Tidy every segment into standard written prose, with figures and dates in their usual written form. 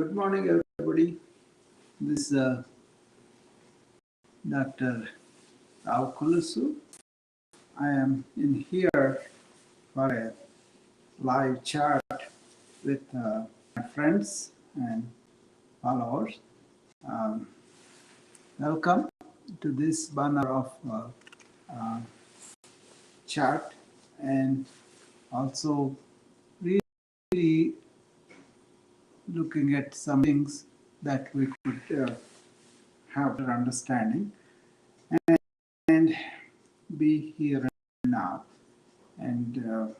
Good morning, everybody. This is Dr. Rao Kulusu. I am in here for a live chat with my friends and followers. Um, Welcome to this banner of uh, chat, and also really looking at some things that we could have better understanding and be here and now, and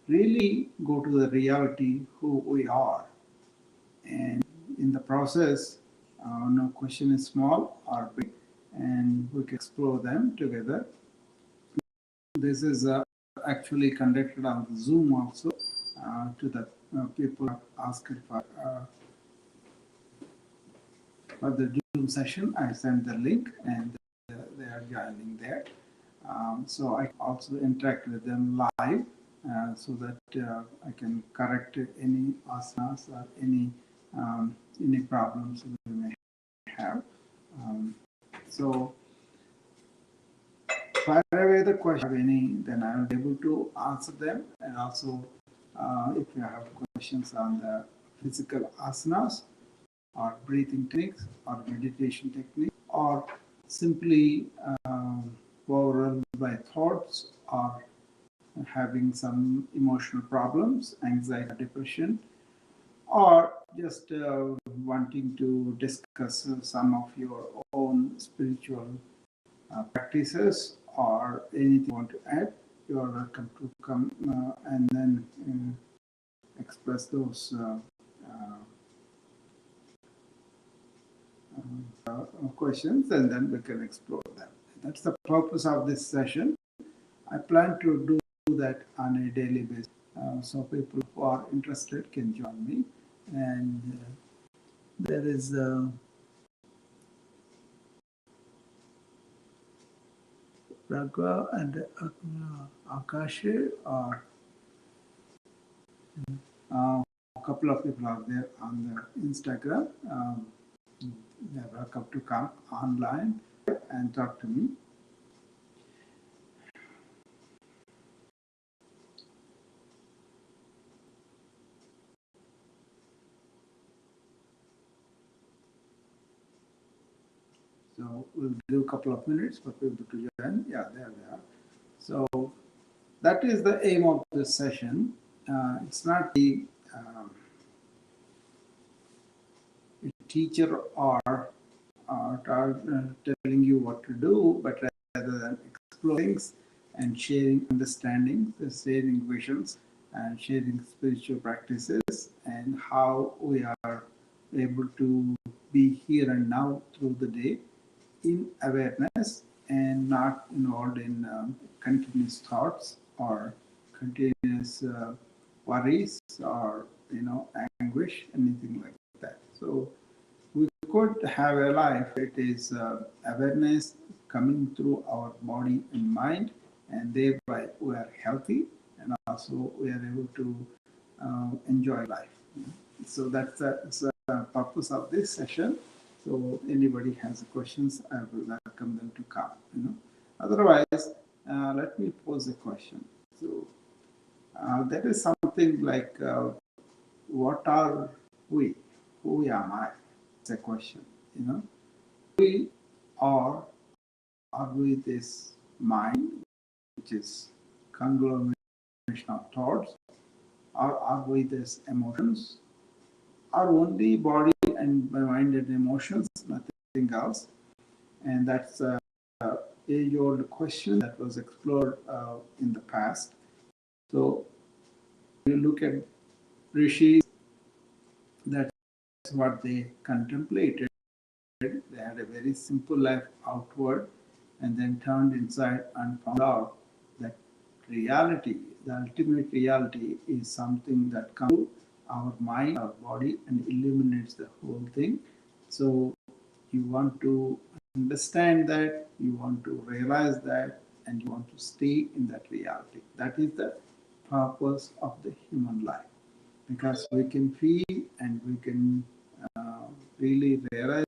really go to the reality who we are. And in the process, no question is small or big, and we can explore them together. This is actually conducted on Zoom also to the people asking for the Zoom session. I sent the link and they are joining there. So I also interact with them live so that I can correct any asanas or any problems we may have. So fire away the question, any, then I will be able to answer them. And also, if you have questions on the physical asanas or breathing techniques or meditation technique, or simply overwhelmed by thoughts or having some emotional problems, anxiety, depression, or just wanting to discuss some of your own spiritual practices or anything you want to add, you are welcome to come and then express those questions, and then we can explore them. That's the purpose of this session. I plan to do that on a daily basis. So people who are interested can join me. And there is Raghav and Akash are a couple of people are there on the Instagram. They're welcome to come online and talk to me. So we'll give a couple of minutes for people to join. Yeah, there they are. So that is the aim of this session. It's not the teacher or telling you what to do, but rather than exploring things and sharing understanding, sharing visions, and sharing spiritual practices, and how we are able to be here and now through the day in awareness and not involved in continuous thoughts or continuous worries or anguish, anything like that. So we could have a life. It is awareness coming through our body and mind, and thereby we are healthy, and also we are able to enjoy life. So that's the purpose of this session. So anybody has questions, I will welcome them to come. Otherwise, let me pose a question. So there is something like, what are we? Who am I? It's a question. We are we this mind, which is conglomeration of thoughts, or are we this emotions? Are only body and mind and emotions, nothing else? And that's a age-old question that was explored in the past. So you look at rishis, that's what they contemplated. They had a very simple life outward, and then turned inside and found out that reality, the ultimate reality, is something that comes to our mind, our body, and illuminates the whole thing. So you want to understand that, you want to realize that, and you want to stay in that reality. That is the purpose of the human life. because we can feel and we can really realize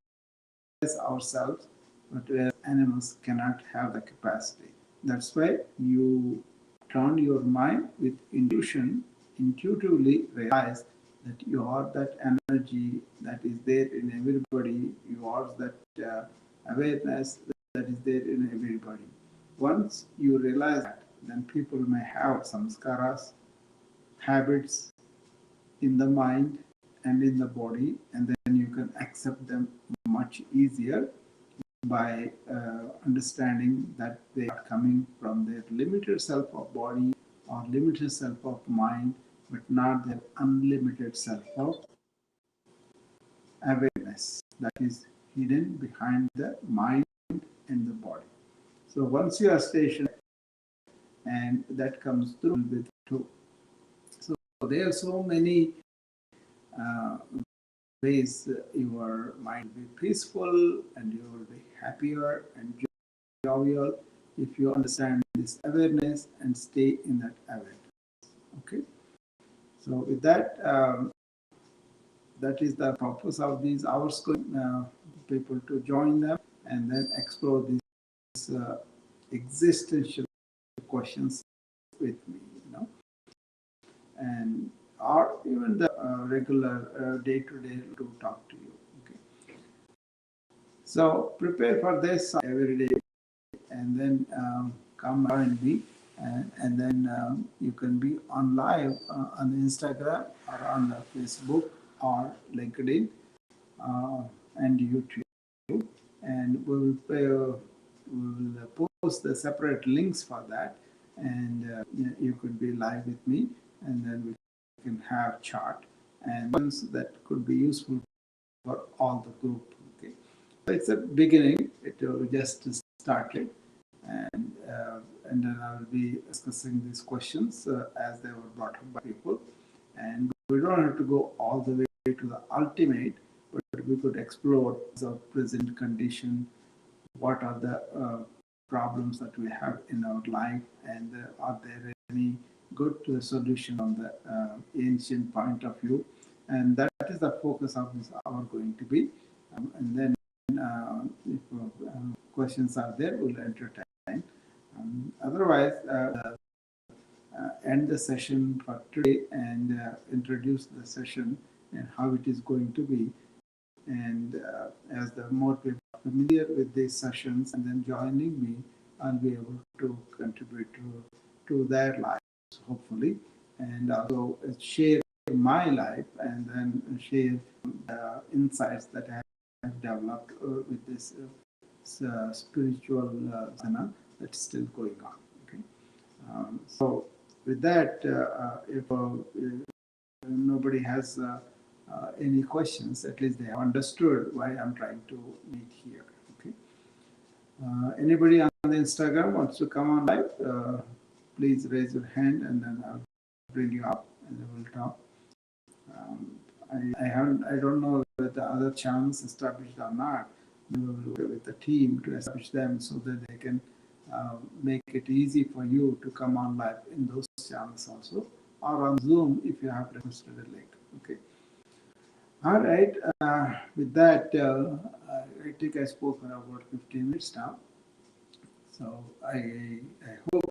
ourselves, but where animals cannot have the capacity. That's why you turn your mind with intuition, intuitively realize that you are that energy that is there in everybody, you are that awareness that is there in everybody. Once you realize that, then people may have samskaras, habits in the mind and in the body, and then you can accept them much easier by understanding that they are coming from their limited self of body or limited self of mind, but not their unlimited self of awareness that is hidden behind the mind and the body. So once you are stationed, and that comes through with two. So there are so many uh, ways your mind will be peaceful and you will be happier and jovial if you understand this awareness and stay in that awareness. Okay. So with that, that is the purpose of these hours. People to join them and then explore these existential questions with me. And or even the regular day-to-day to talk to you. Okay. So prepare for this every day, and then come join me, and then you can be on live on Instagram or on Facebook or LinkedIn and YouTube, and we will post the separate links for that, and you could be live with me, and then we can have chart and ones that could be useful for all the group. Okay, so it's a beginning. It just started, and then I will be discussing these questions as they were brought up by people, and we don't have to go all the way to the ultimate, but we could explore the present condition. What are the problems that we have in our life, and are there any good solution from the ancient point of view? And that is the focus of this hour going to be. And then if questions are there, we'll entertain. Otherwise, end the session for today and introduce the session and how it is going to be. And as the more people are familiar with these sessions and then joining me, I'll be able to contribute to their lives, hopefully, and also share my life and then share insights that I have developed with this spiritual sadhana that's still going on. Okay, so with that, if nobody has any questions, at least they have understood why I'm trying to meet here. Okay. Anybody on the Instagram wants to come on live? Please raise your hand, and then I'll bring you up, and then we'll talk. I don't know whether the other channels established or not. We will work with the team to establish them so that they can make it easy for you to come on live in those channels also, or on Zoom if you have requested a link. Okay. All right. With that, I think I spoke for about 15 minutes now. So I hope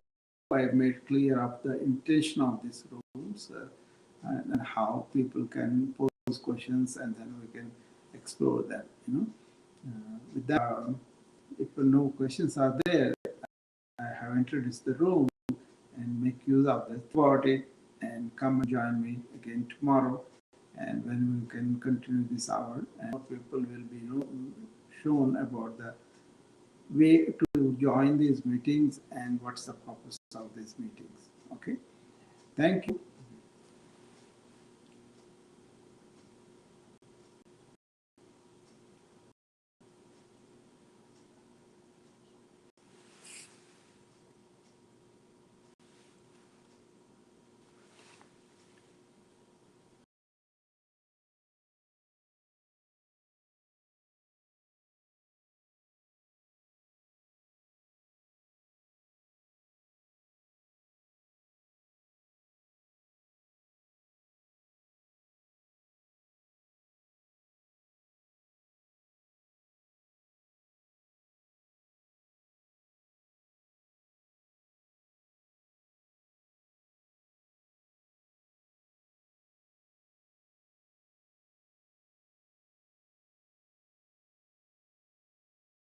I made clear of the intention of these rooms and how people can pose questions, and then we can explore them. With that, if no questions are there, I have introduced the room and make use of this about it, and come and join me again tomorrow. And when we can continue this hour, and people will be shown about the way to join these meetings and what's the purpose of these meetings. Okay, thank you.